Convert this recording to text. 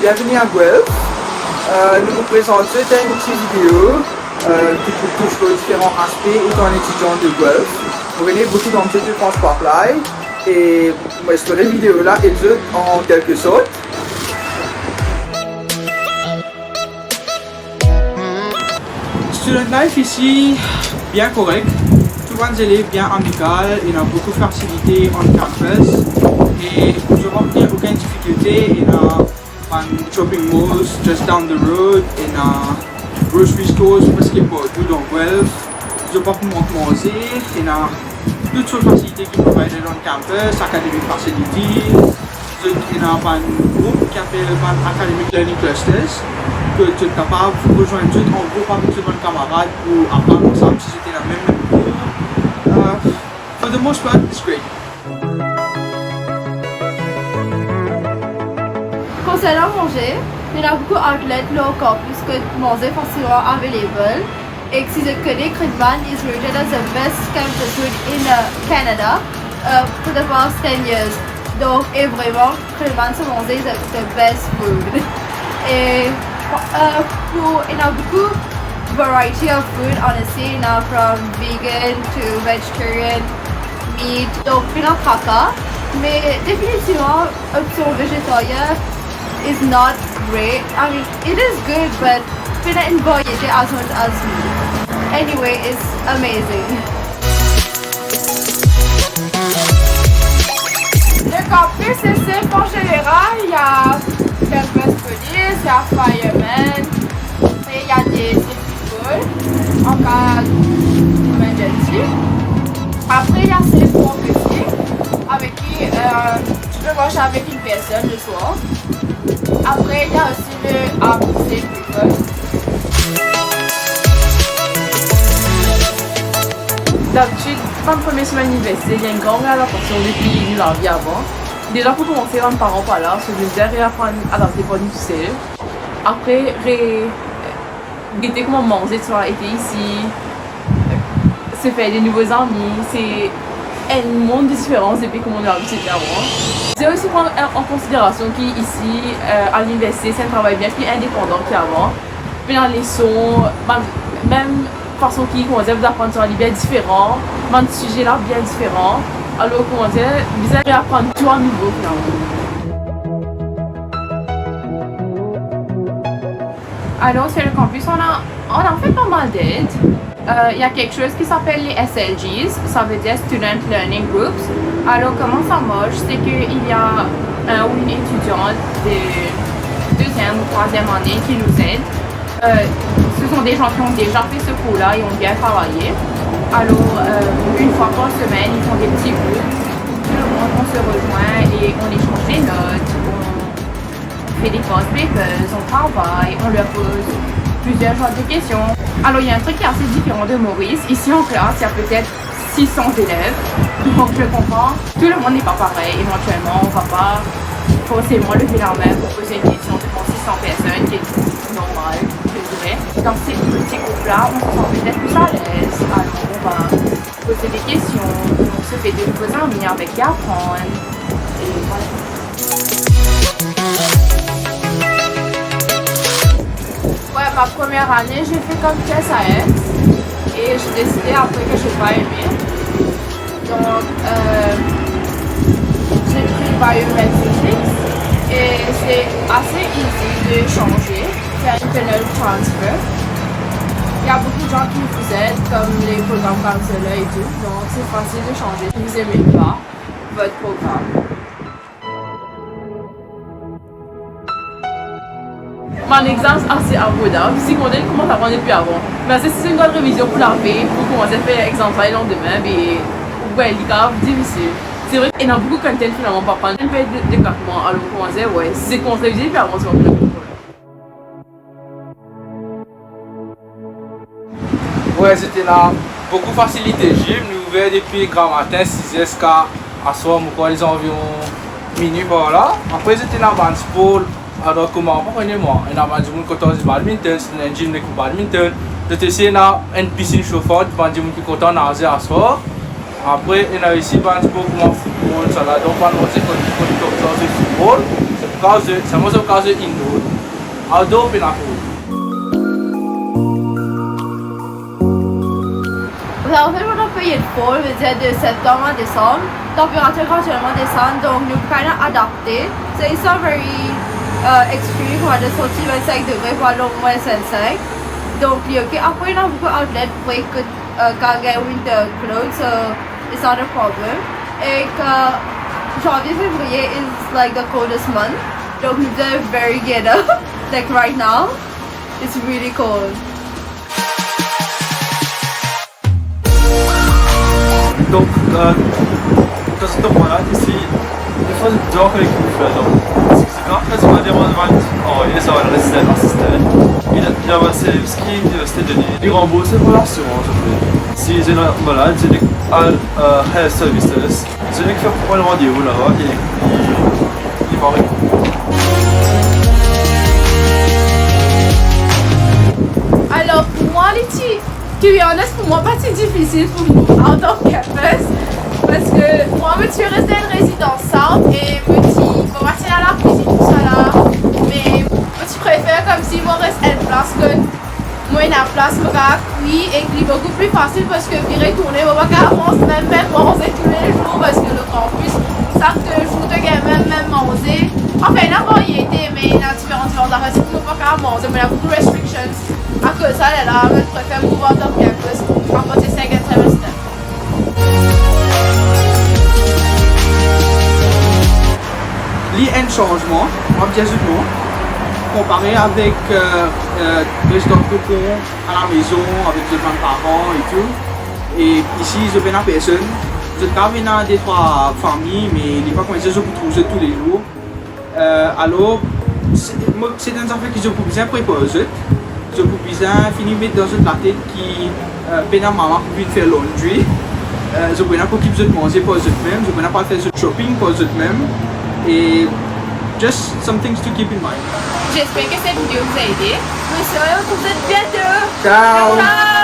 bienvenue à Guelph. Nous vous présentons une petite vidéo qui touche aux différents aspects étant étudiant de Guelph. Vous venez beaucoup dans le transport là et cette vidéo là est en quelque sorte. Student life ici, bien correct. Tout le monde est bien amical, il y a beaucoup de facilités en campus et je rencontre aucune difficulté. Il y a un shopping malls just down the road, il y a grocery stores presque partout dans Guelph. Je peux manger, il y a toutes sortes de facilités qui sont provided dans le campus, academic facilities. Il y a un groupe qui s'appelle Academic Learning Clusters. Que tu es capable de rejoindre tout en groupe avec tes bonnes camarades pour apprendre ensemble si c'était la même cours. For the most part, it's great. Concernant manger, il y a beaucoup d'outlets low campus que manger facilement available. Et si je connais, Cridman is rated as the best campus food in Canada for the past 10 years. Donc, et vraiment, Cridman se manger the best food. Et il y a beaucoup de variety of food, honestly, from vegan to vegetarian, meat, donc il y a caca. Mais définitivement, option végétarien is not great. I mean, it is good, but it's not in variety as much as meat. Anyway, it's amazing. Le campus est simple en général, il y a campus police, il y a fireman, et il y a des people en cas d'emergency. Après, il y a ces professeurs avec qui tu peux manger avec une personne le soir. Après, il y a aussi le ABC people. D'habitude, quand le premier semaine d'université, il y a une grande adaptation depuis la vie avant. Déjà pour commencer, mes parents pas là, je devais réapprendre à adapter pour difficile. Après, guetter comment manger sur été ici, se faire des nouveaux amis, c'est un monde de différence depuis comment on a l'habitude avant. J'ai aussi prendre en considération qu'ici, à l'université, c'est un travail bien plus indépendant qu'avant. Puis dans les sons, même façon qui vous apprendre sur un bien différent, même sujet là bien différent. Alors comment dire, vous allez apprendre tout à nouveau finalement. Alors sur le campus, on a fait pas mal d'aide. Il y a quelque chose qui s'appelle les SLGs, ça veut dire Student Learning Groups. Alors comment ça marche, c'est qu'il y a un ou une étudiante de 2e ou 3e année qui nous aide. Ce sont des gens qui ont déjà fait ce cours-là et ont bien travaillé. Alors, une fois par semaine, ils font des petits groupes. Tout le monde, on se rejoint et on échange des notes, on fait des past papers, on travaille, on leur pose plusieurs genres de questions. Alors, il y a un truc qui est assez différent de Maurice. Ici en classe, il y a peut-être 600 élèves. Donc, je comprends, tout le monde n'est pas pareil. Éventuellement, on ne va pas forcément lever la main pour poser une question devant 600 personnes, qui est normal. Dans ces petits groupes-là, on se sent peut-être plus à l'aise. Alors, on va poser des questions, on se fait de nouveaux amis avec qui apprendre. Et voilà. Ouais, ma première année, j'ai fait comme SAS et j'ai décidé après que je n'ai pas aimé. Donc, j'ai pris Biometrics et c'est assez easy de changer. C'est un internal transfer. Il y a beaucoup de gens qui vous aident, comme les programmes counselors et tout, donc c'est facile de changer si vous n'aimez pas votre programme. Mon exemple assez abordable, si on commence à apprendre depuis avant. Mais c'est une grande révision pour la paix, pour commencer à faire l'exemple le lendemain, mais ouais, il est difficile. C'est vrai qu'il y a beaucoup de content finalement pour prendre un peu de déclassement, alors on commence ouais, c'est qu'on se révise depuis avant, c'est pas plus. Ouais, c'était là. Beaucoup de facilité. J'ai ouvert depuis grand matin, 6h jusqu'à soir, les environ minuit par là. Après, j'étais dans le sport. Alors, comment on connaît moi? On a du monde qui est badminton, c'est un gym de badminton. J'étais ici dans une piscine chauffante, du monde qui est content nager à soir. Après, on a ici un sport comme football, ça là. Donc, on a aussi football. siamo sul caso indoor, outdoor per la pool. En fait, on a payé le fall, de septembre à décembre. La température graduellement descend, donc nous kind of adapté. So it's not very extreme, on a sorti 25 degrés pour aller au moins 25. Donc, ok. Après, on a beaucoup d'outlets pour carrer winter clothes, so it's not a problem. Et janvier, février is like the coldest month. Donc, nous sommes very ghetto. Like right now, it's really cold. Donc, dans ce moment-là, ici, il faut dehors avec une fleur. C'est grave, parce qu'on a des rendements. Oh, il est sur la assistant. Il a avancé ce qui est l'université de Lille. Il rembourse pour l'assurance, en fait. Si j'ai un malade, j'ai des health services. J'ai des qui font un rendez-vous là-bas et il va répondre. Alors, pour moi, les petits, to be honest, pour moi, c'est difficile pour nous out of campus. Parce que moi, je suis restée en résidence centre et je suis partir à la cuisine, tout ça là. Mais je préfère comme si moi reste en place que moi, une place, je oui, et c'est beaucoup plus facile parce que je retourner, je vais avancer, même manger tous les jours parce que le campus, ça que je voudrais même manger. Enfin, il y a variété, mais il y a différentes affaires. Si je ne peux pas manger, mais il y a beaucoup de restrictions. À cause de ça, là, je préfère pouvoir dans le campus à passer 5 semestres. Il y a un changement, obviously, comparé avec les stocks de pont à la maison, avec les grands-parents et tout. Et ici, je viens à personne. Je travaille dans des trois familles, mais les pas comme ça, je peux trouver tous les jours. Alors, c'est une affaire que je peux bien préparer. Je peux bien finir dans une tête qui peine à maman pour faire laundry. Je peux pas qu'ils puissent manger pour eux-mêmes, je peux pas faire ce shopping pour eux-mêmes. Et just some things to keep in mind. J'espère que cette vidéo vous a aidé. Oui, c'est vrai, on se retrouve bientôt. Ciao! Ciao!